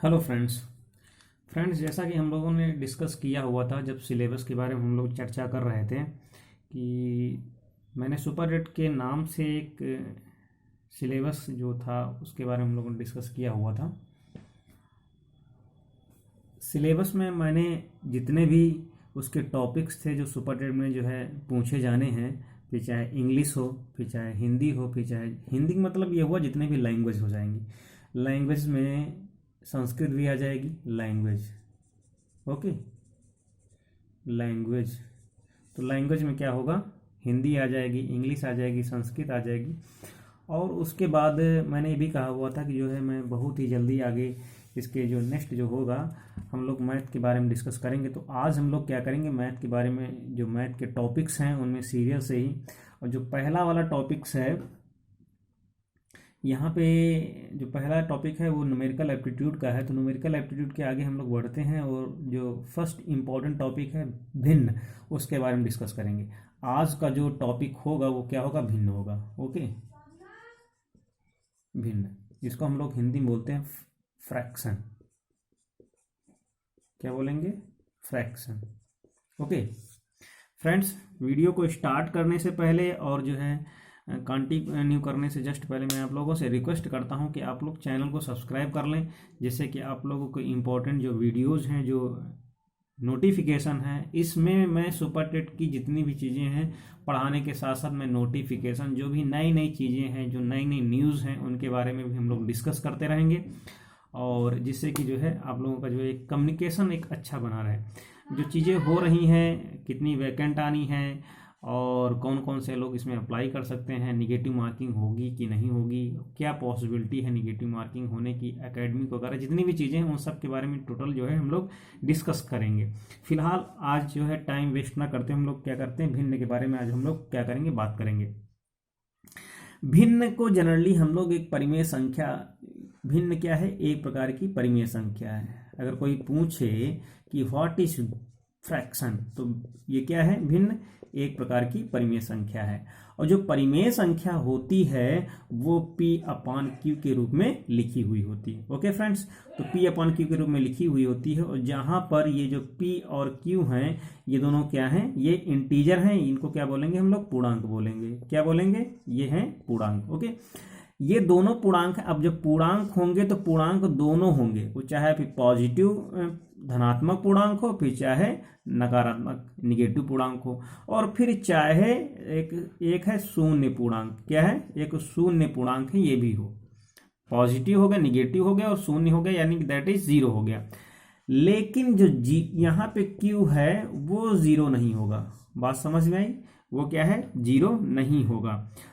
Hello friends जैसा कि हम लोगों ने डिस्कस किया हुआ था जब सिलेबस के बारे में हम लोग चर्चा कर रहे थे कि मैंने सुपर रेट के नाम से एक सिलेबस जो था उसके बारे में हम लोगों ने डिस्कस किया हुआ था। सिलेबस में मैंने जितने भी उसके टॉपिक्स थे जो सुपर रेट में जो है पूछे जाने हैं, फिर चाहे इंग्लिश हो, फिर चाहे हिंदी हो, फिर चाहे हिंदी का मतलब ये हुआ जितने भी लैंग्वेज हो जाएंगी। लैंग्वेज में संस्कृत भी आ जाएगी, लैंग्वेज, ओके, लैंग्वेज। तो लैंग्वेज में क्या होगा, हिंदी आ जाएगी, इंग्लिश आ जाएगी, संस्कृत आ जाएगी। और उसके बाद मैंने ये भी कहा हुआ था कि जो है मैं बहुत ही जल्दी आगे इसके जो नेक्स्ट जो होगा हम लोग मैथ के बारे में डिस्कस करेंगे। तो आज हम लोग क्या करेंगे, मैथ के बारे में जो मैथ के टॉपिक्स हैं उनमें सीरियल से ही, और जो पहला वाला टॉपिक्स है यहाँ पे, जो पहला टॉपिक है वो न्यूमेरिकल एप्टीट्यूड का है। तो न्यूमेरिकल एप्टीट्यूड के आगे हम लोग बढ़ते हैं और जो फर्स्ट इम्पॉर्टेंट टॉपिक है भिन्न, उसके बारे में डिस्कस करेंगे। आज का जो टॉपिक होगा वो क्या होगा, भिन्न होगा, ओके, भिन्न, जिसको हम लोग हिंदी में बोलते हैं फ्रैक्शन। क्या बोलेंगे, फ्रैक्शन, ओके। फ्रेंड्स, वीडियो को स्टार्ट करने से पहले और जो है कंटिन्यू करने से जस्ट पहले मैं आप लोगों से रिक्वेस्ट करता हूं कि आप लोग चैनल को सब्सक्राइब कर लें, जिससे कि आप लोगों को इम्पोर्टेंट जो वीडियोस हैं, जो नोटिफिकेशन है, इसमें मैं सुपर टेट की जितनी भी चीज़ें हैं पढ़ाने के साथ साथ मैं नोटिफिकेशन, जो भी नई नई चीज़ें हैं, जो नई नई न्यूज़ हैं, उनके बारे में भी हम लोग डिस्कस करते रहेंगे, और जिससे कि जो है आप लोगों का जो एक कम्युनिकेशन एक अच्छा बना रहे। जो चीज़ें हो रही हैं, कितनी वैकेंट आनी है, और कौन कौन से लोग इसमें अप्लाई कर सकते हैं, निगेटिव मार्किंग होगी कि नहीं होगी, क्या पॉसिबिलिटी है निगेटिव मार्किंग होने की, एकेडमिक वगैरह जितनी भी चीज़ें हैं उन सब के बारे में टोटल जो है हम लोग डिस्कस करेंगे। फिलहाल आज जो है टाइम वेस्ट ना करते हम लोग क्या करते हैं, भिन्न के बारे में आज हम लोग क्या करेंगे, बात करेंगे। भिन्न को जनरली हम लोग एक परिमेय संख्या, भिन्न क्या है, एक प्रकार की परिमेय संख्या है। अगर कोई पूछे कि व्हाट इज फ्रैक्शन, तो ये क्या है, भिन्न एक प्रकार की परिमेय संख्या है। और जो परिमेय संख्या होती है वो P अपान Q के रूप में लिखी हुई होती है, ओके फ्रेंड्स। तो P अपान Q के रूप में लिखी हुई होती है, और जहां पर ये जो P और Q हैं, ये दोनों क्या हैं, ये इंटीजर हैं, इनको क्या बोलेंगे हम लोग, पूर्णांक बोलेंगे। क्या बोलेंगे, ये हैं पूर्णांक, ओके। ये दोनों पूर्णांक हैं। अब जब पूर्णांक होंगे तो पूर्णांक दोनों होंगे, वो चाहे फिर पॉजिटिव धनात्मक पूर्णांक हो, फिर चाहे नकारात्मक निगेटिव पूर्णांक हो, और फिर चाहे एक है शून्य पूर्णांक। क्या है, एक शून्य पूर्णांक है, ये भी हो, पॉजिटिव हो गया, निगेटिव हो गया और शून्य हो गया, यानी दैट इज जीरो हो गया। लेकिन जो यहाँ पे क्यू है वो जीरो नहीं होगा। बात समझ में आई, वो क्या है, जीरो नहीं होगा।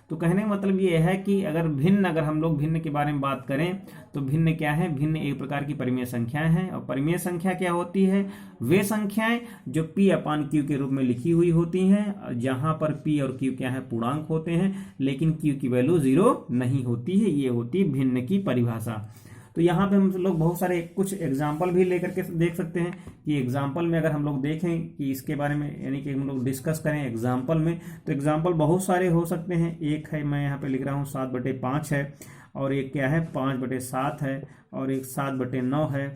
तो कहने का मतलब ये है कि अगर हम लोग भिन्न के बारे में बात करें तो भिन्न क्या है, भिन्न एक प्रकार की परिमेय संख्याएं हैं। और परिमेय संख्या क्या होती है, वे संख्याएं जो P अपान Q के रूप में लिखी हुई होती हैं, जहां पर P और Q क्या है, पूर्णांक होते हैं, लेकिन Q की वैल्यू जीरो नहीं होती है। ये होती है भिन्न की परिभाषा। तो यहाँ पे हम लोग बहुत सारे कुछ एग्जाम्पल भी लेकर के देख सकते हैं कि एग्जाम्पल में अगर हम लोग देखें कि इसके बारे में, यानी कि हम लोग डिस्कस करें एग्जाम्पल में, तो एग्जाम्पल बहुत सारे हो सकते हैं। एक है, मैं यहाँ पे लिख रहा हूँ 7/5 है, और एक क्या है 5/7 है, और एक 7/9 है,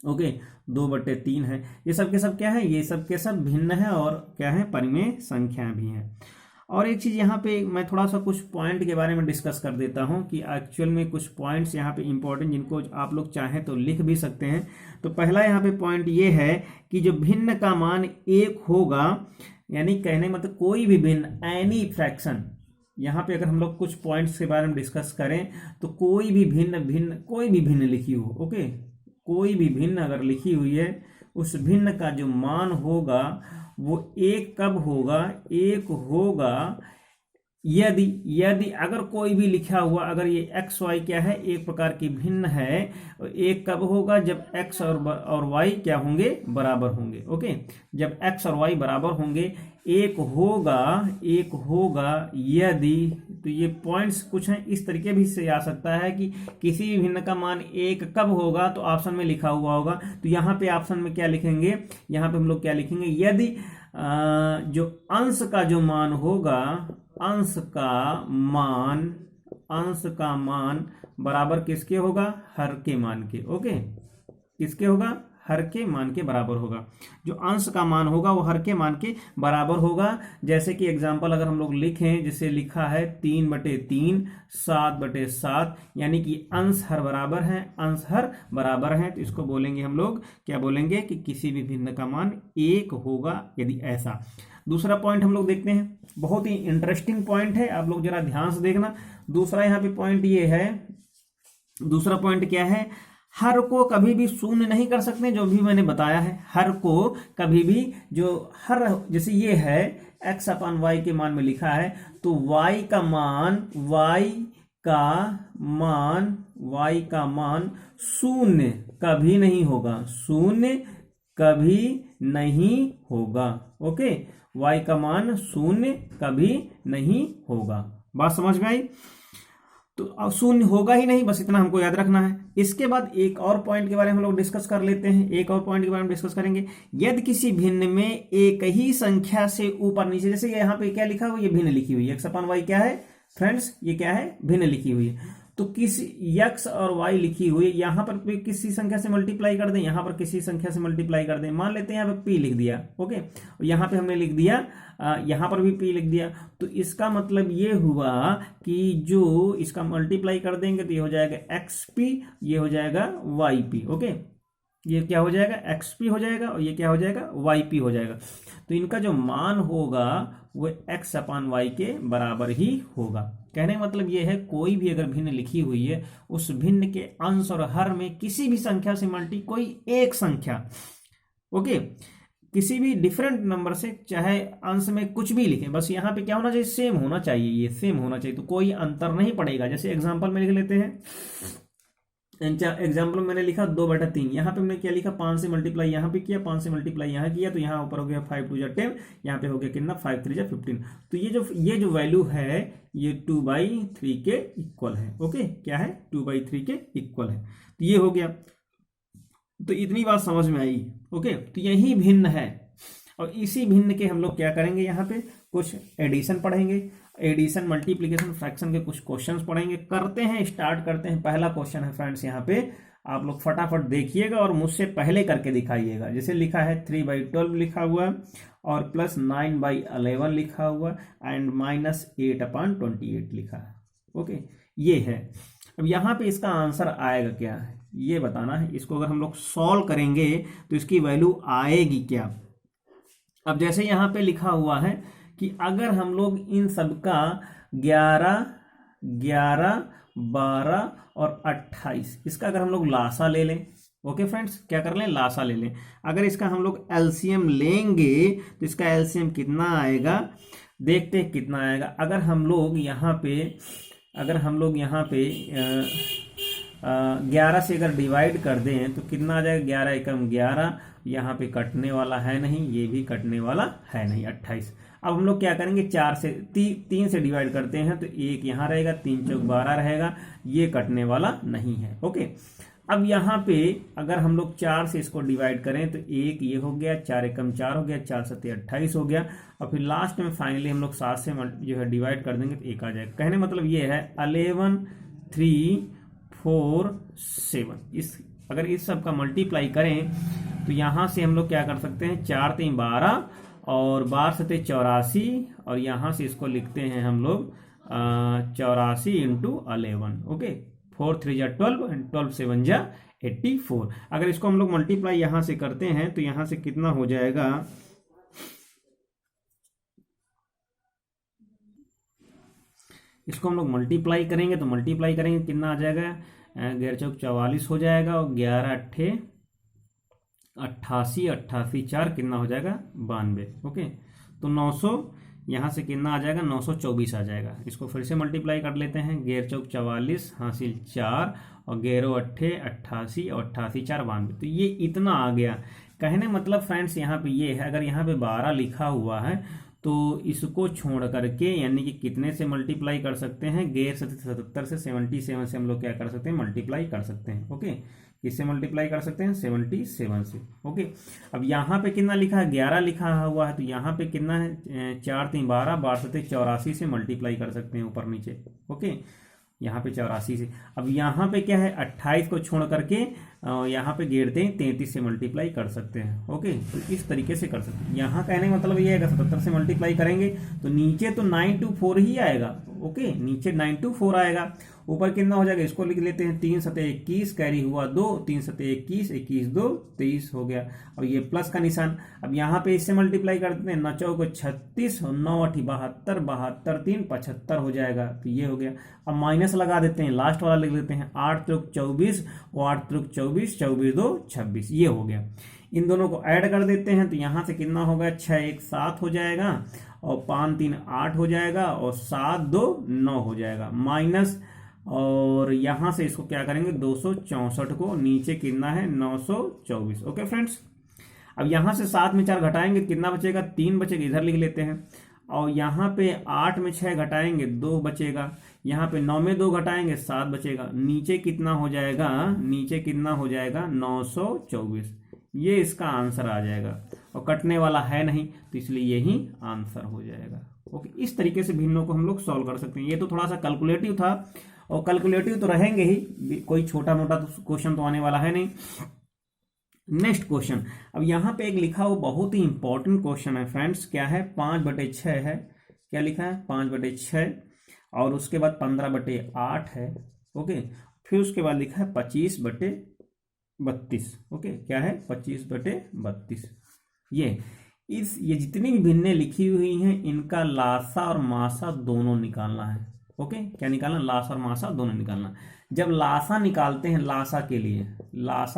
ओके, 2/3 है। ये सब के सब क्या है, ये सब के सब भिन्न है और क्या है, परिमेय संख्या भी है। और एक चीज यहाँ पे मैं थोड़ा सा कुछ पॉइंट के बारे में डिस्कस कर देता हूँ कि एक्चुअल में कुछ पॉइंट्स यहाँ पे इंपॉर्टेंट, जिनको आप लोग चाहें तो लिख भी सकते हैं। तो पहला यहाँ पे पॉइंट ये है कि जो भिन्न का मान एक होगा, यानी कहने मतलब कोई भी भिन्न, एनी फ्रैक्शन, यहाँ पे अगर हम लोग कुछ पॉइंट्स के बारे में डिस्कस करें तो कोई भी भिन्न लिखी हो, ओके, कोई भी भिन्न अगर लिखी हुई है, उस भिन्न का जो मान होगा वो एक कब होगा, एक होगा यदि अगर कोई भी लिखा हुआ, अगर ये एक्स वाई क्या है, एक प्रकार की भिन्न है, एक कब होगा, जब एक्स और वाई क्या होंगे, बराबर होंगे, ओके। जब एक्स और वाई बराबर होंगे, एक होगा यदि, तो ये पॉइंट्स कुछ हैं इस तरीके भी से आ सकता है कि किसी भी भिन्न का मान एक कब होगा, तो ऑप्शन में लिखा हुआ होगा। तो यहाँ पे ऑप्शन में क्या लिखेंगे, यहाँ पे हम लोग क्या लिखेंगे, यदि जो अंश का जो मान होगा, अंश का मान अंश का मान बराबर किसके होगा, हर के मान के। ओके, किसके होगा, हर के मान के बराबर होगा। जो अंश का मान होगा वो हर के मान के बराबर होगा। जैसे कि एग्जांपल अगर हम लोग लिखें, जिसे लिखा है 3/3 7/7, यानी कि अंश हर बराबर है, अंश हर बराबर है, तो इसको बोलेंगे हम लोग, क्या बोलेंगे कि किसी भी भिन्न का मान 1 होगा यदि ऐसा। दूसरा पॉइंट हम लोग देखते हैं, बहुत ही इंटरेस्टिंग पॉइंट है, आप लोग जरा ध्यान से देखना। दूसरा यहाँ पे पॉइंट ये है, दूसरा पॉइंट क्या है, हर को कभी भी शून्य नहीं कर सकते, जो भी मैंने बताया है। हर को कभी भी, जो हर, जैसे ये है x/y के मान में लिखा है, तो y का मान शून्य कभी नहीं होगा, शून्य कभी नहीं होगा। ओके, y का मान शून्य कभी नहीं होगा। बात समझ में आई? तो शून्य होगा ही नहीं, बस इतना हमको याद रखना है। इसके बाद एक और पॉइंट के बारे में हम लोग डिस्कस कर लेते हैं, एक और पॉइंट के बारे में डिस्कस करेंगे। यदि किसी भिन्न में एक ही संख्या से ऊपर नीचे, जैसे यहाँ पे क्या लिखा हुआ, ये भिन्न लिखी हुई है, x/y क्या है फ्रेंड्स, ये क्या है, भिन्न लिखी हुई है। तो किसी x और y लिखी हुई, यहाँ पर किसी संख्या से मल्टीप्लाई कर दें, यहाँ पर किसी संख्या से मल्टीप्लाई कर दें। मान लेते हैं यहाँ पे p लिख दिया, ओके, और यहाँ पे हमने लिख दिया, यहाँ पर भी p लिख दिया। तो इसका मतलब ये हुआ कि जो इसका मल्टीप्लाई कर देंगे तो ये हो जाएगा xp, ये हो जाएगा yp। ओके, ये क्या हो जाएगा, xp हो जाएगा, और ये क्या हो जाएगा, yp हो जाएगा। तो इनका जो मान होगा वो x/y के बराबर ही होगा। कहने का मतलब ये है, कोई भी अगर भिन्न लिखी हुई है, उस भिन्न के अंश और हर में किसी भी संख्या से मल्टी, कोई एक संख्या, ओके, किसी भी डिफरेंट नंबर से, चाहे अंश में कुछ भी लिखें, बस यहाँ पे क्या होना चाहिए, सेम होना चाहिए, ये सेम होना चाहिए, तो कोई अंतर नहीं पड़ेगा। जैसे एग्जांपल में लिख लेते हैं, एग्जाम्पल मैंने लिखा 2/3, यहाँ पे मैंने क्या लिखा, 5 से मल्टीप्लाई यहाँ पे किया, 5 से मल्टीप्लाई यहाँ किया, तो यहाँ ऊपर हो गया 5 2 10, यहाँ पे हो गया कितना, 5 3 15। तो ये जो वैल्यू है ये 2/3 के इक्वल है। ओके, क्या है, 2/3 के इक्वल है। तो ये हो गया, तो इतनी बात समझ में आई। ओके, तो यही भिन्न है, और इसी भिन्न के हम लोग क्या करेंगे, यहाँ पे कुछ एडिशन पढ़ेंगे, एडिशन, मल्टीप्लिकेशन, फ्रैक्शन के कुछ क्वेश्चंस पढ़ेंगे। करते हैं, स्टार्ट करते हैं। पहला क्वेश्चन है फ्रेंड्स, यहाँ पे आप लोग फटाफट देखिएगा और मुझसे पहले करके दिखाइएगा। जैसे लिखा है 3/12 लिखा हुआ, और प्लस 9/11 लिखा हुआ, एंड -8/28 लिखा है। ओके, ये है। अब यहाँ पे इसका आंसर आएगा क्या है ये बताना है। इसको अगर हम लोग सॉल्व करेंगे तो इसकी वैल्यू आएगी क्या। अब जैसे यहाँ पे लिखा हुआ है कि अगर हम लोग इन सबका 11, 12 और 28, इसका अगर हम लोग लासा ले लें, ओके फ्रेंड्स, क्या कर लें, लासा ले लें। अगर इसका हम लोग एलसीएम लेंगे तो इसका एलसीएम कितना आएगा, देखते हैं कितना आएगा। अगर हम लोग यहाँ पे 11 से अगर डिवाइड कर दें तो कितना आ जाएगा, 11 एकम 11, यहाँ पे कटने वाला है नहीं, ये भी कटने वाला है नहीं, 28। अब हम लोग क्या करेंगे, 3 से डिवाइड करते हैं तो 1 यहाँ रहेगा, 3 चौक 12 रहेगा, ये कटने वाला नहीं है। ओके, अब यहाँ पे अगर हम लोग 4 से इसको डिवाइड करें तो 1 ये हो गया, 4 एकम 4 हो गया, 4 7 28 हो गया, और फिर लास्ट में फाइनली हम लोग 7 से जो है डिवाइड कर देंगे तो 1 आ जाएगा। कहने मतलब ये है 11 3 4 7। अगर इस सब का मल्टीप्लाई करें तो यहाँ से हम लोग क्या कर सकते हैं, 4 3 12 और 12 7 84, और यहाँ से इसको लिखते हैं हम लोग 84 इंटू 11। ओके, 4 3 जा 12 एंड 12 7 जा 84। अगर इसको हम लोग मल्टीप्लाई यहाँ से करते हैं तो यहाँ से कितना हो जाएगा, इसको हम लोग मल्टीप्लाई करेंगे तो मल्टीप्लाई करेंगे कितना आ जाएगा, 11 चौक 44 हो जाएगा, और 11 अट्ठे 88, 88 4 कितना हो जाएगा, 92। ओके, तो 900 यहाँ से कितना आ जाएगा, 924 आ जाएगा। इसको फिर से मल्टीप्लाई कर लेते हैं, 11 चौक 44 हासिल 4, और 11 अट्ठे 88, और 88 4 92। तो ये इतना आ गया। कहने मतलब फ्रेंड्स यहाँ पे ये है, अगर यहाँ पे 12 लिखा हुआ है तो इसको छोड़ करके यानी कि कितने से मल्टीप्लाई कर सकते हैं, 77 से 77 से हम लोग क्या कर सकते हैं, मल्टीप्लाई कर सकते हैं। ओके, किससे मल्टीप्लाई कर सकते हैं, 77 से। ओके, अब यहाँ पे कितना लिखा है, 11 लिखा हुआ है, तो यहाँ पे कितना है, 4 3 12, 12 7 84 से मल्टीप्लाई कर सकते हैं ऊपर नीचे। ओके, यहाँ पे 84 से। अब यहाँ पे क्या है, 28 को छोड़ करके यहाँ पे गिरते हैं 33 से मल्टीप्लाई कर सकते हैं। ओके, तो इस तरीके से कर सकते हैं। यहाँ कहने का मतलब ये है कि 77 से मल्टीप्लाई करेंगे तो नीचे तो 924 ही आएगा। ओके, नीचे 924 आएगा, ऊपर कितना हो जाएगा, इसको लिख लेते हैं 3 सते 21, कैरी हुआ 2, 3 सते 21, 21 2 23 हो गया। अब ये प्लस का निशान, अब यहाँ पे इससे मल्टीप्लाई करते हैं, 9 चौको 36 और 9 8 72, 72 3 75 हो जाएगा। तो ये हो गया। अब माइनस लगा देते हैं, लास्ट वाला लिख लेते हैं, 8 त्रिक 24 और 8 त्रिक 24, 24 2 26, ये हो गया। इन दोनों को ऐड कर देते हैं तो यहाँ से कितना होगा, 6 1 7 हो जाएगा और 5 3 8 हो जाएगा और 7 2 9 हो जाएगा, माइनस, और यहां से इसको क्या करेंगे, 264 को नीचे कितना है, 924। ओके फ्रेंड्स, अब यहां से 7 में 4 घटाएंगे कितना बचेगा, 3 बचेगा, इधर लिख लेते हैं। और यहाँ पे 8 में 6 घटाएंगे 2 बचेगा, यहाँ पे 9 में 2 घटाएंगे 7 बचेगा, नीचे कितना हो जाएगा, नीचे कितना हो जाएगा 924। ये इसका आंसर आ जाएगा और कटने वाला है नहीं तो इसलिए यही आंसर हो जाएगा। ओके, इस तरीके से भिन्नों को हम लोग सॉल्व कर सकते हैं। ये तो थोड़ा सा कैलकुलेटिव था और कैलकुलेटिव तो रहेंगे ही, कोई छोटा मोटा तो क्वेश्चन तो आने वाला है नहीं। नेक्स्ट क्वेश्चन, अब यहाँ पे एक लिखा हुआ बहुत ही इंपॉर्टेंट क्वेश्चन है फ्रेंड्स, क्या है, 5/6 है, क्या लिखा है 5/6 और उसके बाद 15/8 है। ओके, फिर उसके बाद लिखा है 25/32। ओके, क्या है 25/32। ये जितनी भी भिन्नें लिखी हुई हैं इनका लासा और मासा दोनों निकालना है। ओके, क्या निकालना, लासा और मासा दोनों निकालना। जब लासा निकालते हैं, लासा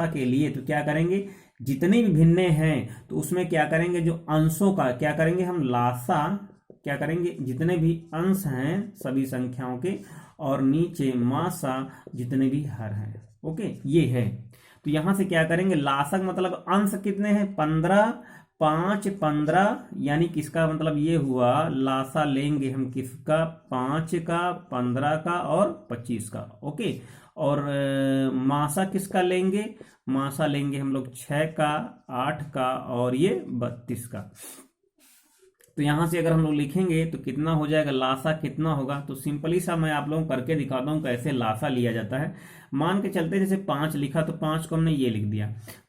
के लिए तो क्या करेंगे, जितने भी भिन्ने हैं तो उसमें क्या करेंगे, जो अंशों का क्या करेंगे हम, लासा क्या करेंगे, जितने भी अंश हैं सभी संख्याओं के, और नीचे मासा जितने भी हर हैं। ओके, ये है। तो यहां से क्या करेंगे, लासा मतलब अंश कितने हैं, 15 5 15, यानी किसका मतलब ये हुआ, लासा लेंगे हम किसका, 5 का, 15 का और 25 का। ओके, और मासा किसका लेंगे, मासा लेंगे हम लोग 6 का, 8 का और ये 32 का। तो यहां से अगर हम लोग लिखेंगे तो कितना हो जाएगा, लासा कितना होगा, तो सिंपली सा मैं आप लोगों को करके दिखाता हूं कैसे लासा लिया जाता है। मान के चलते जैसे 5 लिखा तो 5 को हमने ये लिख दिया,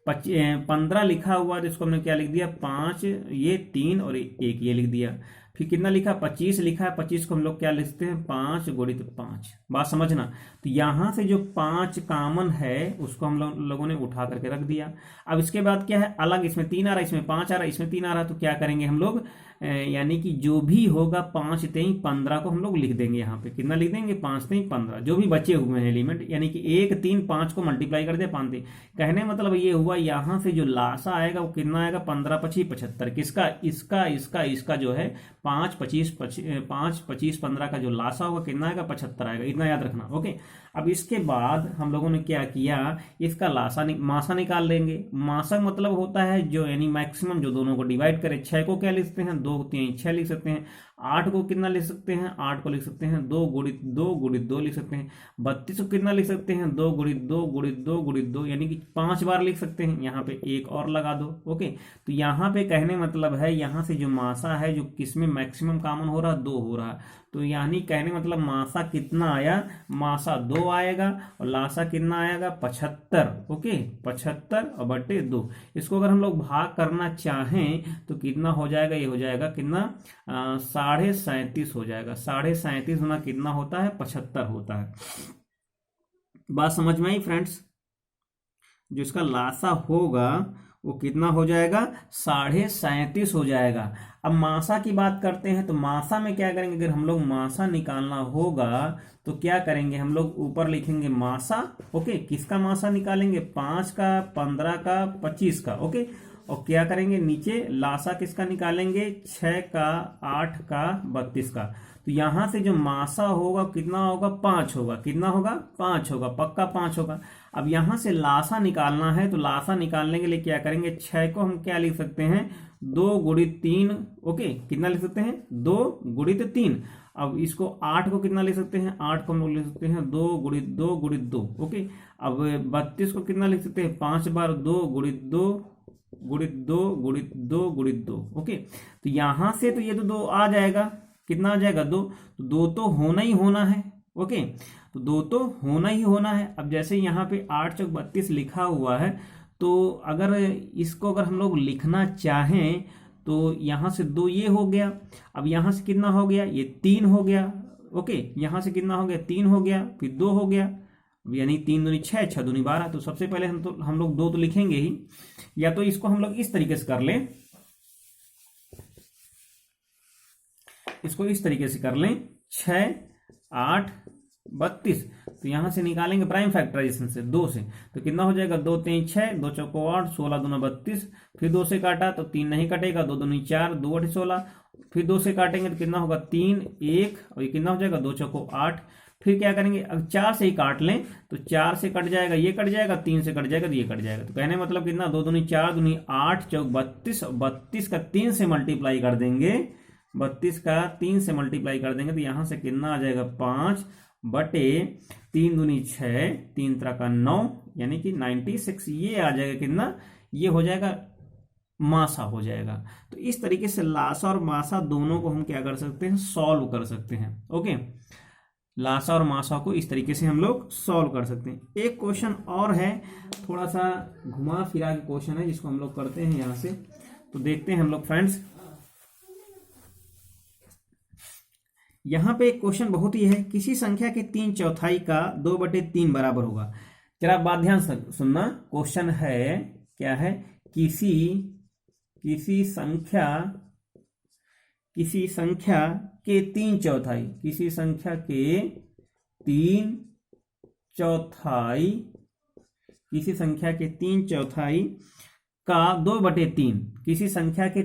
15 लिखा हुआ तो इसको हमने क्या लिख दिया, 5 ये 3 और 1 ये लिख दिया। फिर कितना लिखा, 25 लिखा है, 25 को हम लोग क्या लिखते हैं, 5 गुणित 5। बात समझना, तो यहां से जो 5 कॉमन है उसको हम लोगों ने उठा करके रख दिया। अब इसके बाद क्या है, अलग इसमें 3 आ रहा है, इसमें 5 आ रहा है, इसमें 3 आ रहा है, तो क्या करेंगे हम लोग, यानी कि जो भी होगा 5 3 15 को हम लोग लिख देंगे। यहाँ पे कितना लिख देंगे, 5 3 15, जो भी बचे हुए हैं एलिमेंट, यानी कि 1 3 5 को मल्टीप्लाई कर दे 5 3। कहने मतलब ये हुआ, यहाँ से जो लासा आएगा वो कितना आएगा, 15 25 75, किसका, इसका जो है 5 25 15 का जो लासा होगा कितना आएगा, 75 आएगा, इतना याद रखना। ओके, अब इसके बाद हम लोगों ने क्या किया, इसका मासा निकाल लेंगे। मासा मतलब होता है जो, यानी मैक्सिमम जो दोनों को डिवाइड करे। 6 को क्या लिखते हैं, 2 3 6 लिख सकते हैं। 8 को कितना लिख सकते हैं, 8 को लिख सकते हैं 2 गुणित 2 लिख सकते हैं। 32 को कितना लिख सकते हैं, 2 गुणित 2 यानी कि 5 बार लिख सकते हैं। यहाँ पे एक और लगा दो। ओके, तो यहाँ पे कहने मतलब है, यहाँ से जो मासा है जो किसमें मैक्सिमम कॉमन हो रहा, 2 हो रहा, तो यानी कहने मतलब मासा कितना आया, मासा 2 आएगा और लासा कितना आएगा, 75। ओके, 75/2। इसको अगर हम लोग भाग करना चाहें तो कितना हो जाएगा, ये हो जाएगा कितना, 37.5 हो जाएगा। 37.5 गुना कितना होता है, 75 होता है। बात समझ में आई फ्रेंड्स, जो इसका लासा होगा वो कितना हो जाएगा, 37.5 हो जाएगा। अब मासा की बात करते हैं तो मासा में क्या करेंगे, अगर हम लोग मासा निकालना होगा तो क्या करेंगे, हम लोग ऊपर लिखेंगे मासा। ओके, किसका मासा निकालेंगे, 5 का, 15 का, 25 का। ओके, और क्या करेंगे, नीचे लासा किसका निकालेंगे, 6 का, 8 का, 32 का। तो यहां से जो मासा होगा कितना होगा, 5 होगा। कितना होगा, 5 होगा, पक्का 5 होगा। अब यहां से लासा निकालना है तो लासा निकालने के लिए क्या करेंगे, 6 को हम क्या लिख सकते हैं, 2 गुणित 3। ओके, कितना लिख सकते हैं, 2 गुणित 3। अब इसको 8 को कितना लिख सकते हैं, 8 को हम लोग लिख सकते हैं 2 गुणित 2 गुणित 2। ओके, अब 32 को कितना लिख सकते हैं, 5 बार 2 गुणित 2 गुणित 2 गुणित 2 गुणित 2। ओके, तो यहां से तो ये तो 2 आ जाएगा, कितना आ जाएगा, 2, तो 2 तो होना ही होना है। ओके, तो 2 तो होना ही होना है। अब जैसे यहाँ पे 8 चौक 32 लिखा हुआ है, तो अगर इसको अगर हम लोग लिखना चाहें तो यहाँ से 2 ये हो गया। अब यहाँ से कितना हो गया, ये 3 हो गया। ओके, यहाँ से कितना हो गया, 3 हो गया, फिर 2 हो गया, यानी 3 दूनी 6, 6 दूनी 12। तो सबसे पहले हम लोग 2 तो लिखेंगे ही, या तो इसको हम लोग इस तरीके से कर लें, इसको इस तरीके से कर लें 6 8 32। तो यहां से निकालेंगे प्राइम फैक्टराइजेशन से 2 से, तो कितना हो जाएगा, 2 3 6, 2 चौको 8, 16 दूना 32। फिर 2 से काटा तो 3 नहीं कटेगा, 2 दूनी 4, 2 8 16। फिर 2 से काटेंगे तो कितना होगा, 3 1, और ये कितना हो जाएगा, 2 चौको 8। फिर क्या करेंगे, अब 4 से ही काट लें तो 4 से कट जाएगा, ये कट जाएगा, 3 से कट जाएगा तो ये कट जाएगा। तो कहने मतलब कितना, 2 दूनी 4 दूनी 8 चौक 32, 32 का 3 से मल्टीप्लाई कर देंगे, 32 का 3 से मल्टीप्लाई कर देंगे तो यहां से कितना आ जाएगा, 5 बटे 3 दूनी 6, 3 तरह का 9, यानी कि 96। ये आ जाएगा कितना, ये हो जाएगा मासा हो जाएगा। तो इस तरीके से लासा और मासा दोनों को हम क्या कर सकते हैं, सॉल्व कर सकते हैं। ओके, लासा और मासा को इस तरीके से हम लोग सॉल्व कर सकते हैं। एक क्वेश्चन और है, थोड़ा सा घुमा फिरा के क्वेश्चन है, जिसको हम लोग करते हैं यहां से। तो देखते हैं हम लोग फ्रेंड्स, यहां पे एक क्वेश्चन बहुत ही है, किसी संख्या के 3/4 का 2/3 बराबर होगा। जरा बात ध्यान से सुनना, क्वेश्चन है क्या है, किसी संख्या के 3/4, किसी संख्या के 3/4, किसी संख्या के 3/4 का 2/3, किसी संख्या के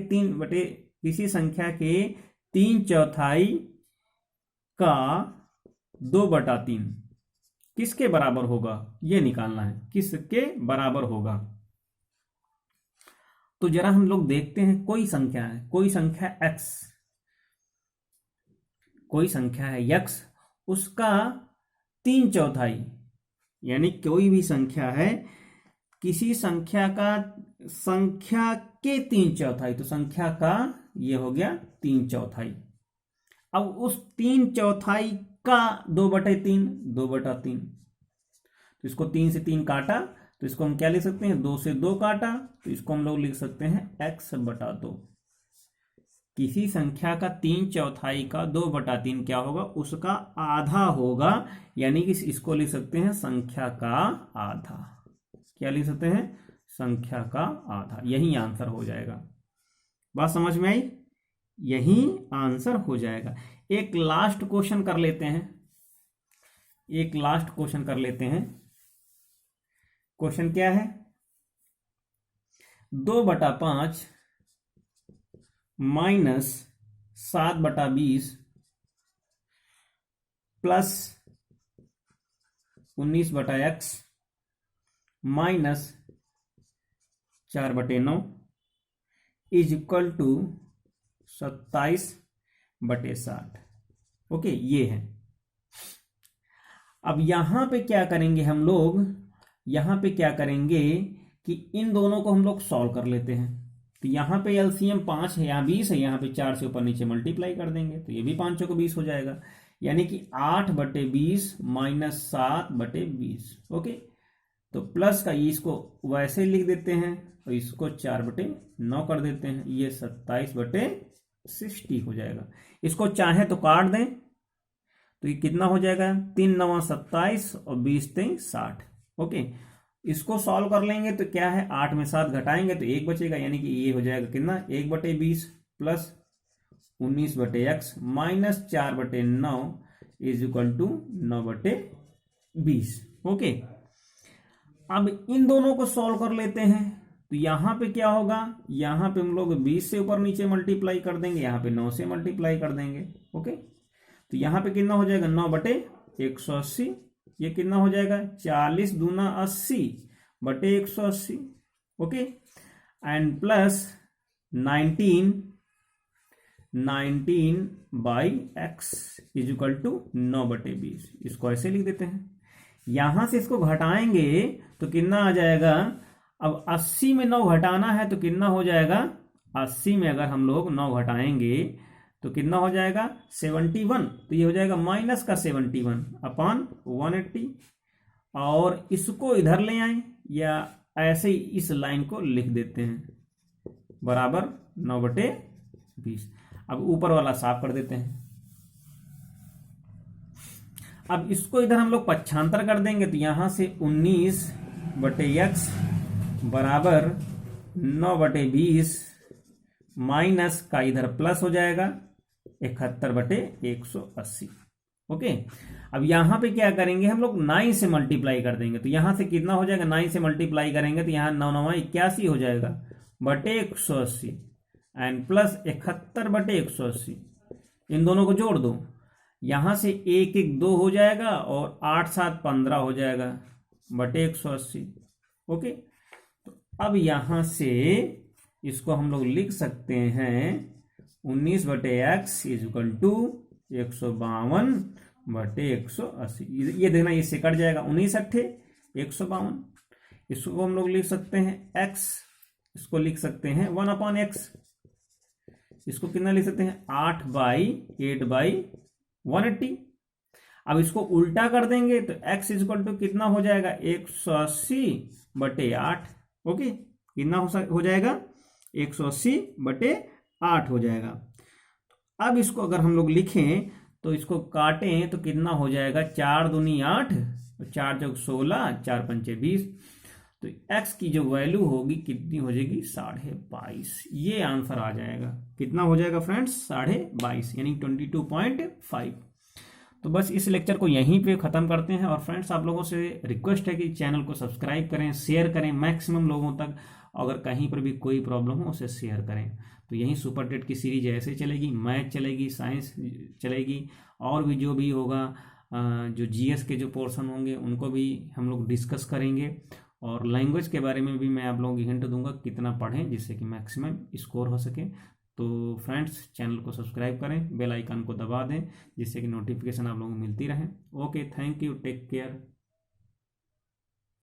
3/4 का 2/3 किसके बराबर होगा, ये निकालना है, किसके बराबर होगा। तो जरा हम लोग देखते हैं, कोई संख्या है, कोई संख्या x, कोई संख्या है x, उसका 3/4, यानी कोई भी संख्या है, किसी संख्या के 3/4, तो संख्या का ये हो गया 3/4। अब उस 3/4 का 2/3, 2/3, तो इसको 3 से 3 काटा तो इसको हम क्या लिख सकते हैं, 2 से 2 काटा तो इसको हम लोग लिख सकते हैं x/2। किसी संख्या का 3/4 का 2/3 क्या होगा, उसका आधा होगा, यानी कि इसको लिख सकते हैं संख्या का आधा। क्या लिख सकते हैं, संख्या का आधा। यही आंसर हो जाएगा। बात समझ में आई, यही आंसर हो जाएगा। एक लास्ट क्वेश्चन कर लेते हैं, एक लास्ट क्वेश्चन कर लेते हैं। क्वेश्चन क्या है, 2/5 minus 7/20 plus 19/x minus 4/9 is equal to 27/60। Okay, ये है। अब यहां पे क्या करेंगे हम लोग, यहां पे क्या करेंगे कि इन दोनों को हम लोग सॉल्व कर लेते हैं। तो यहां पे एलसीएम 5 है, यहां 20 है, यहां पे 4 से ऊपर नीचे मल्टीप्लाई कर देंगे तो ये भी 5 को 20 हो जाएगा, यानी कि 8/20 माइनस 7/20। ओके, तो प्लस का ये इसको वैसे लिख देते हैं और इसको 4/9 कर देते हैं, ये 27/60 हो जाएगा। इसको चाहे तो काट दें तो ये कितना हो जाएगा, 3 9 27 और 20 3 60। ओके, इसको सॉल्व कर लेंगे तो क्या है, 8 में 7 घटाएंगे तो 1 बचेगा, यानी कि ये हो जाएगा कितना, 1/20 plus 19/x minus 4/9 is equal to 9/20। Okay, अब इन दोनों को सॉल्व कर लेते हैं। तो यहां पे क्या होगा, यहां पे हम लोग 20 से ऊपर नीचे मल्टीप्लाई कर देंगे, यहां पे 9 से मल्टीप्लाई कर देंगे। ओके, तो यहां पे कितना हो जाएगा, 9/180। ये कितना हो जाएगा, 40 दूना 80/180। Okay, and plus 19/x is equal to 9/20। इसको ऐसे लिख देते हैं। यहां से इसको घटाएंगे तो कितना आ जाएगा, अब 80 में 9 घटाना है तो कितना हो जाएगा, 80 में अगर हम लोग 9 घटाएंगे तो कितना हो जाएगा 71, तो ये हो जाएगा माइनस का 71 अपॉन 180। और इसको इधर ले आए या ऐसे ही इस लाइन को लिख देते हैं बराबर 9/20। अब ऊपर वाला साफ कर देते हैं। अब इसको इधर हम लोग पक्षांतर कर देंगे तो यहां से 19/x बराबर 9/20 माइनस का इधर प्लस हो जाएगा 71/180। ओके, अब यहां पे क्या करेंगे हम लोग 9 से मल्टीप्लाई कर देंगे, तो यहां से कितना हो जाएगा 9 से मल्टीप्लाई करेंगे तो यहां 9 9 81 हो जाएगा बटे 180 एंड प्लस 71/180। इन दोनों को जोड़ दो, यहां से 1 1 2 हो जाएगा और 8 7 15 हो जाएगा बटे 180। ओके, तो अब यहां से इसको हम लोग लिख सकते हैं 19/x इजकल टू 152/180। ये देखना, इससे कट जाएगा 19 अट्ठे 152। इसको हम लोग लिख सकते हैं x, इसको लिख सकते हैं 1/x। इसको कितना लिख सकते हैं 8/8/180। अब इसको उल्टा कर देंगे तो x इजकल टू कितना हो जाएगा 180/8। ओके, कितना हो जाएगा 180/8 हो जाएगा। अब इसको अगर हम लोग लिखें तो इसको काटें तो कितना हो जाएगा 4 दूनी 8, 4 चौक 16, 4 पंचे 20। तो x की जो वैल्यू होगी कितनी हो जाएगी 22.5। ये आंसर आ जाएगा। कितना हो जाएगा फ्रेंड्स 22.5 यानी 22.5। तो बस इस लेक्चर को यहीं पे ख़त्म करते हैं। और फ्रेंड्स आप लोगों से रिक्वेस्ट है कि चैनल को सब्सक्राइब करें, शेयर करें मैक्सिमम लोगों तक। अगर कहीं पर भी कोई प्रॉब्लम हो उसे शेयर करें। तो यहीं सुपर टेट की सीरीज ऐसे चलेगी, मैथ चलेगी, साइंस चलेगी, और भी जो भी होगा जो जीएस के जो पोर्शन होंगे उनको भी हम लोग डिस्कस करेंगे। और लैंग्वेज के बारे में भी मैं आप लोगों की हिंट दूंगा कितना पढ़ें जिससे कि मैक्सिमम स्कोर हो सके। तो फ्रेंड्स चैनल को सब्सक्राइब करें, बेल आइकन को दबा दें जिससे कि नोटिफिकेशन आप लोगों को मिलती रहे। Okay, thank you, take care.